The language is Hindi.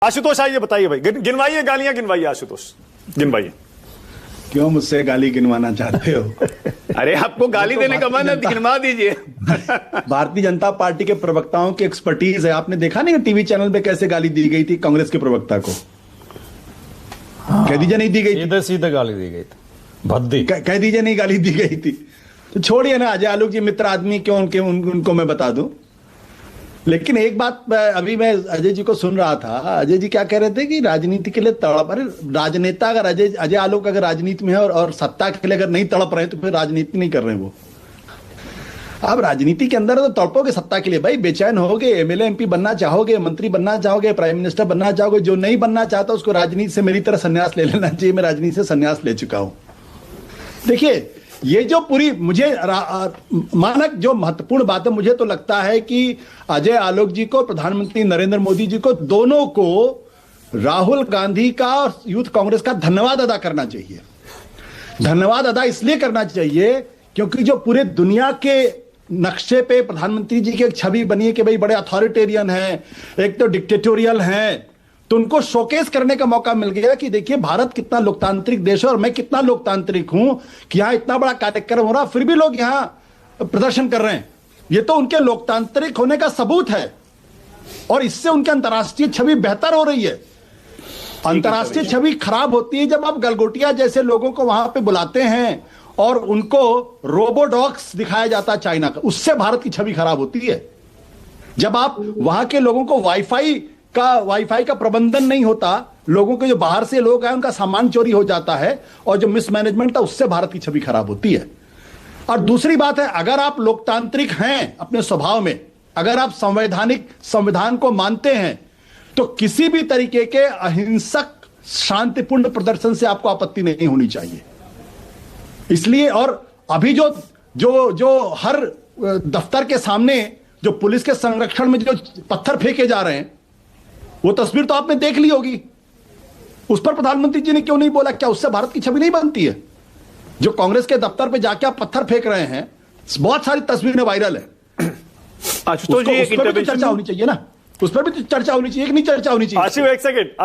आशुतोष आइए बताइए भाई, गिनवाइए गालियां, गिनवाइए आशुतोष, गिनवाइए। क्यों मुझसे गाली गिनवाना चाहते हो? अरे आपको गाली देने का मन है, गिनवा दीजिए। भारतीय जनता पार्टी के प्रवक्ताओं की एक्सपर्टीज है। आपने देखा नहीं टीवी चैनल पे कैसे गाली दी गई थी कांग्रेस के प्रवक्ता को? कह दीजिए नहीं दी गई थी, सीधे सीधे गाली दी गई थी, भद्दी। कह दीजिए नहीं गाली दी गई थी। तो छोड़िए ना, अजय आलोक जी मित्र आदमी क्यों उनको मैं बता दूं। लेकिन एक बात, अभी मैं अजय जी को सुन रहा था, अजय जी क्या कह रहे थे कि राजनीति के लिए तड़प। अरे राजनेता अगर अजय आलोक अगर राजनीति में है और सत्ता के लिए अगर नहीं तड़प रहे तो फिर राजनीति नहीं कर रहे हैं वो। आप राजनीति के अंदर तो तड़पोगे सत्ता के लिए भाई, बेचैन होगे, एमएलए एमपी बनना चाहोगे, मंत्री बनना चाहोगे, प्राइम मिनिस्टर बनना चाहोगे। जो नहीं बनना चाहता उसको राजनीति से मेरी तरह संन्यास ले लेना चाहिए। मैं राजनीति से संन्यास ले चुका हूं। देखिए, ये जो पूरी मुझे मानक जो महत्वपूर्ण बात है, मुझे तो लगता है कि अजय आलोक जी को, प्रधानमंत्री नरेंद्र मोदी जी को, दोनों को राहुल गांधी का और यूथ कांग्रेस का धन्यवाद अदा करना चाहिए। धन्यवाद अदा इसलिए करना चाहिए क्योंकि जो पूरे दुनिया के नक्शे पे प्रधानमंत्री जी की एक छवि बनी है कि भाई बड़े अथॉरिटेरियन हैं, एक तो डिक्टेटोरियल हैं, तो उनको शोकेस करने का मौका मिल गया कि देखिए भारत कितना लोकतांत्रिक देश है और मैं कितना लोकतांत्रिक हूं कि यहां इतना बड़ा कार्यक्रम हो रहा, फिर भी लोग यहां प्रदर्शन कर रहे हैं। ये तो उनके लोकतांत्रिक होने का सबूत है और इससे उनकी अंतर्राष्ट्रीय छवि बेहतर हो रही है। अंतर्राष्ट्रीय छवि खराब होती है जब आप गलगोटिया जैसे लोगों को वहां पे बुलाते हैं और उनको रोबोडॉक्स दिखाया जाता है चाइना का, उससे भारत की छवि खराब होती है। जब आप वहां के लोगों को वाईफाई का प्रबंधन नहीं होता, लोगों के जो बाहर से लोग आए उनका सामान चोरी हो जाता है और जो मिसमैनेजमेंट था उससे भारत की छवि खराब होती है। और दूसरी बात है, अगर आप लोकतांत्रिक हैं अपने स्वभाव में, अगर आप संविधान को मानते हैं, तो किसी भी तरीके के अहिंसक शांतिपूर्ण प्रदर्शन से आपको आपत्ति नहीं होनी चाहिए। इसलिए और अभी जो हर दफ्तर के सामने जो पुलिस के संरक्षण में जो पत्थर फेंके जा रहे हैं, वो तस्वीर तो आपने देख ली होगी। उस पर प्रधानमंत्री जी ने क्यों नहीं बोला? क्या उससे भारत की छवि नहीं बनती है? जो कांग्रेस के दफ्तर पे जाके आप पत्थर फेंक रहे हैं, बहुत सारी तस्वीरें वायरल है। आशुतोष जी, उस पर भी तो चर्चा होनी चाहिए ना, उस पर भी तो चर्चा होनी चाहिए, एक नहीं चर्चा होनी चाहिए। आशु एक सेकंड।